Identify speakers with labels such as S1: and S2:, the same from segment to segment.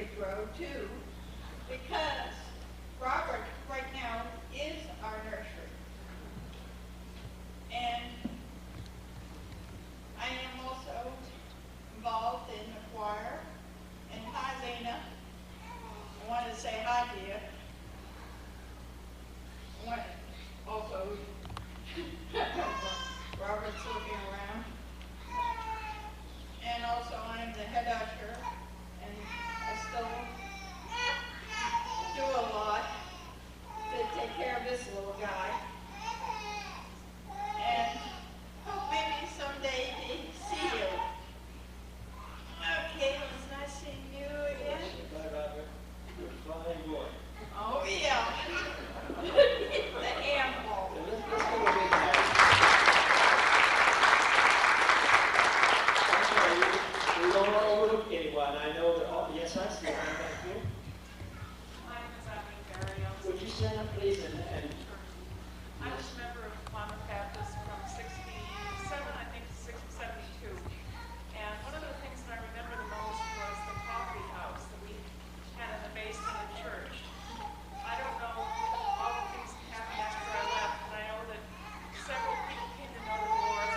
S1: nursery grow too, because Robert right now is our nursery. And I am also involved in the choir. And hi, Lena. I wanted to say hi to you. I want to also, Robert's looking around. And also I'm the head usher, and I still do a lot to take care of this little guy. And hope maybe someday to see you. Okay, it was nice seeing you again.
S2: Bye, Robert. You're a fine boy.
S1: Oh yeah. The handball.
S2: Let's give a big hand. I'm sorry, we don't want to overlook anyone. I know that all, yes, I see. Thank you.
S3: My name is Eileen Barry.
S2: Would you stand up, please, and
S3: I was a member of Monmouth Baptist from 67, I think, to 72. And one of the things that I remember the most was the coffee house that we had in the basement of the church. I don't know all the things that happened after I left, but I know that several people came to know the Lord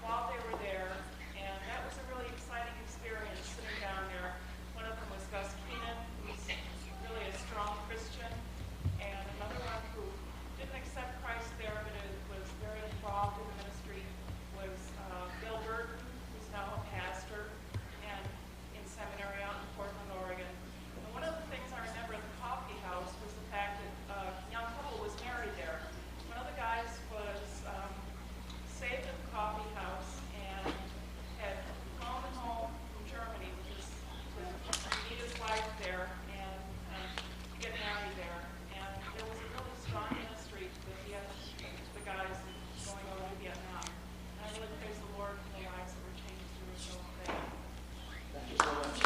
S3: while they were there, and that was a really exciting experience sitting down there. One of them was Gus Keenan, who was really a strong Christian, and another one who didn't accept Christ there, but was very involved in the ministry, was Bill Burton, who's now a pastor and in seminary out in Portland, Oregon. And one of the things I remember at the coffee house was the fact that a young couple was married there. One of the guys was saved at the coffee house and had flown home from Germany to meet his wife there and to get married there. And there was a really strong ministry that he had the guys going over to Vietnam. And I really praise the Lord for the lives that were changed through his own faith.
S2: thank you so much.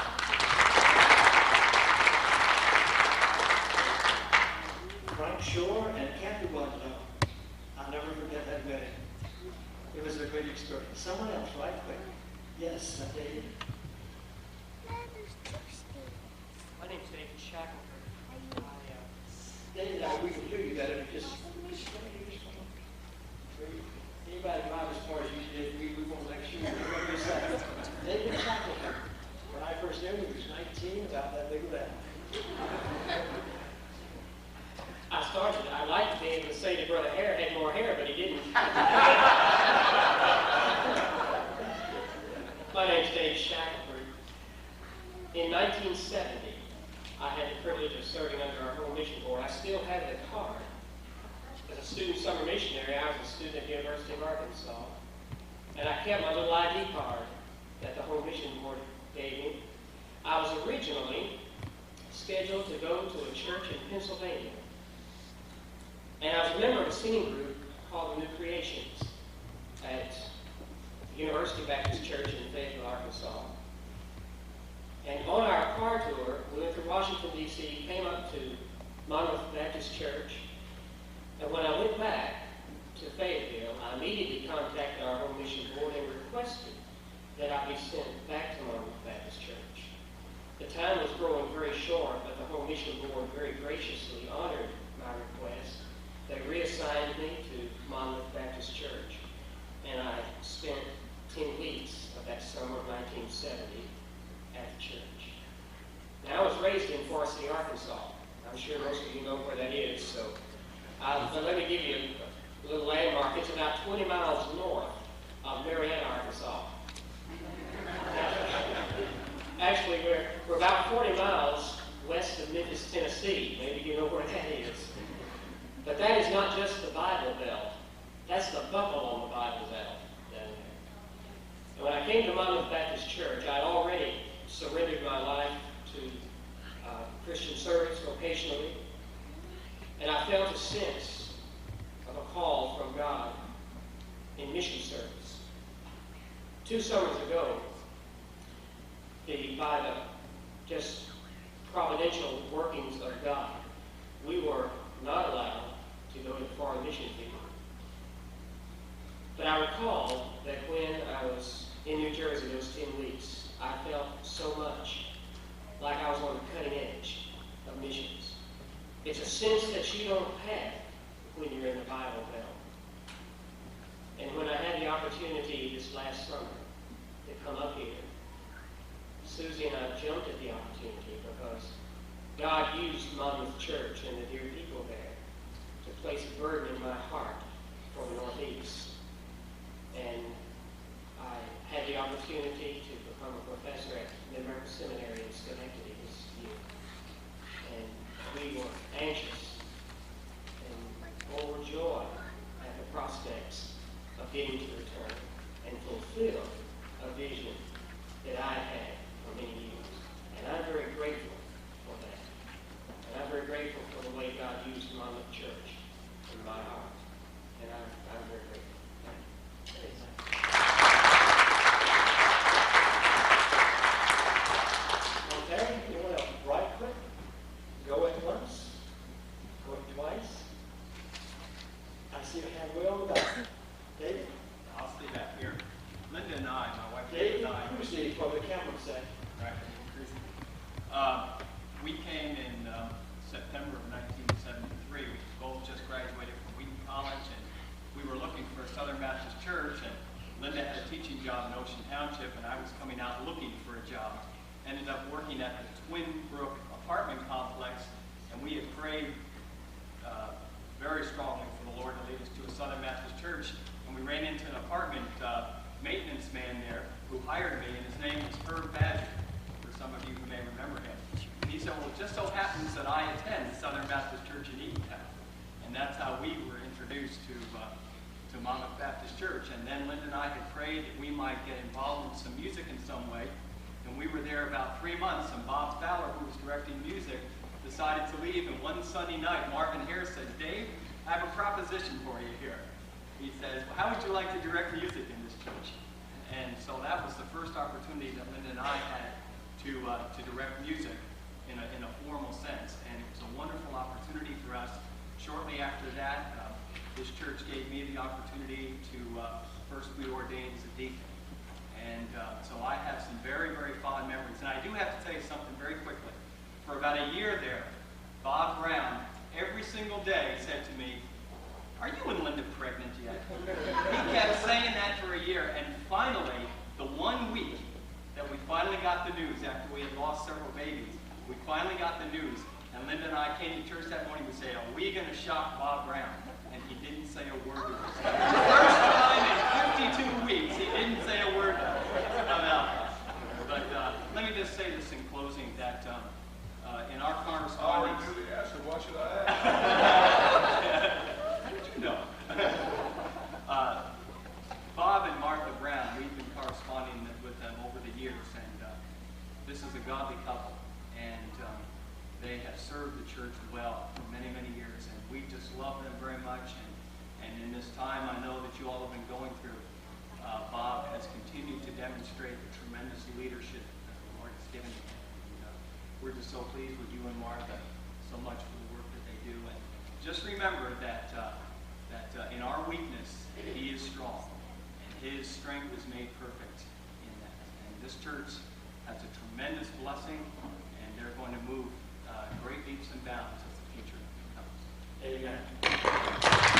S2: Frank Shore and Kathy Wadlow. I'll never forget that wedding. It was a great experience. Someone else, right quick. Yes, David.
S4: My name's David Shackleford.
S2: David, we can hear you better because anybody drive as far as you did, we won't let you hear what you said. David Shackleford. When I first knew him, he was 19, about that big of that.
S4: I liked being able to say that Brother Hare had more hair, but he didn't. My name's Dave Shackleford. In 1970, I had the privilege of serving under our home mission board. I still have the card. As a student summer missionary, I was a student at the University of Arkansas. And I kept my little ID card that the home mission board gave me. I was originally scheduled to go to a church in Pennsylvania. And I was a member of a singing group called the New Creations at the University Baptist Church in Fayetteville, Arkansas. And on our car tour, we went through Washington, D.C., came up to Monmouth Baptist Church. And when I went back to Fayetteville, I immediately contacted our home mission board and requested that I be sent back to Monmouth Baptist Church. The time was growing very short, but the home mission board very graciously honored my request. They reassigned me to Monmouth Baptist Church, and I spent 10 weeks of that summer of 1970 at the church. Now, I was raised in Forest City, Arkansas. I'm sure most of you know where that is, so but let me give you a little landmark. It's about 20 miles north of Marietta, Arkansas. Actually, we're about 40 miles west of Memphis, Tennessee. Maybe you know where that is. But that is not just the Bible Belt. That's the buckle on the Bible Belt down there. And when I came to Monmouth Baptist Church, I'd already surrendered my life to Christian service vocationally. And I felt a sense of a call from God in mission service. 2 summers ago, by the just providential workings of God, we were not allowed to go to foreign mission field. But I recall that when I was in New Jersey those 10 weeks, I felt so much like I was on the cutting edge of missions. It's a sense that you don't have when you're in the Bible Belt. And when I had the opportunity this last summer to come up here, Susie and I jumped at the opportunity because God used Monmouth Church and the dear people there to place a burden in my heart for the Northeast. And I had the opportunity to become a professor at Monmouth Seminary in Schenectady this year. And we were anxious and overjoyed at the prospects of getting to return and fulfill a vision that I had for many years. And I'm very grateful for that. And I'm very grateful for the way God used Monmouth Church in my heart. And I'm very grateful.
S2: Okay, you want to right quick? Go it once? Go it twice? I see a hand way over the back. David?
S5: I'll stay back here. Linda and I, my wife
S2: David,
S5: and I,
S2: Kroeze, for the camera sake.
S5: right, we came in September of 1973. We both just graduated from Wheaton College, and we were looking for a Southern Baptist church, and Linda had a teaching job in Ocean Township, and I was coming out looking for a job. Ended up working at the Twin Brook apartment complex, and we had prayed very strongly for the Lord to lead us to a Southern Baptist church, and we ran into an apartment maintenance man there who hired me, and his name was Herb Badger, for some of you who may remember him. And he said, well, it just so happens that I attend the Southern Baptist Church in Eatontown. And that's how we were introduced to Monmouth Baptist Church. And then Linda and I had prayed that we might get involved in some music in some way. And we were there about 3 months, and Bob Fowler, who was directing music, decided to leave. And one Sunday night, Marvin Harris said, Dave, I have a proposition for you here. He says, well, how would you like to direct music in this church? And so that was the first opportunity that Linda and I had to direct music in a formal sense. And it was a wonderful opportunity for us. Shortly after that, this church gave me the opportunity to first be ordained as a deacon. And so I have some very, very fond memories. And I do have to tell you something very quickly. For about a year there, Bob Brown, every single day, said to me, are you and Linda pregnant yet? He kept saying that for a year. And finally, the 1 week that we finally got the news, after we had lost several babies, we finally got the news. And Linda and I came to church that morning. We say, are we going to shock Bob Brown? And he didn't say a word to us. First time in 52 weeks, he didn't say a word about us. But let me just say this in closing, that in our correspondence...
S6: Oh, really asked her, what should I ask?
S5: How did you know? Bob and Martha Brown, we've been corresponding with them over the years, and this is a godly couple, and they have served the church well for many, many years, and we just love them very much. And in this time, I know that you all have been going through. Bob has continued to demonstrate the tremendous leadership that the Lord has given him. And, we're just so pleased with you and Martha so much for the work that they do. And just remember that in our weakness, He is strong, and His strength is made perfect in that. And this church has a tremendous blessing, and they're going to move great leaps and bounds as the future comes.
S2: Amen.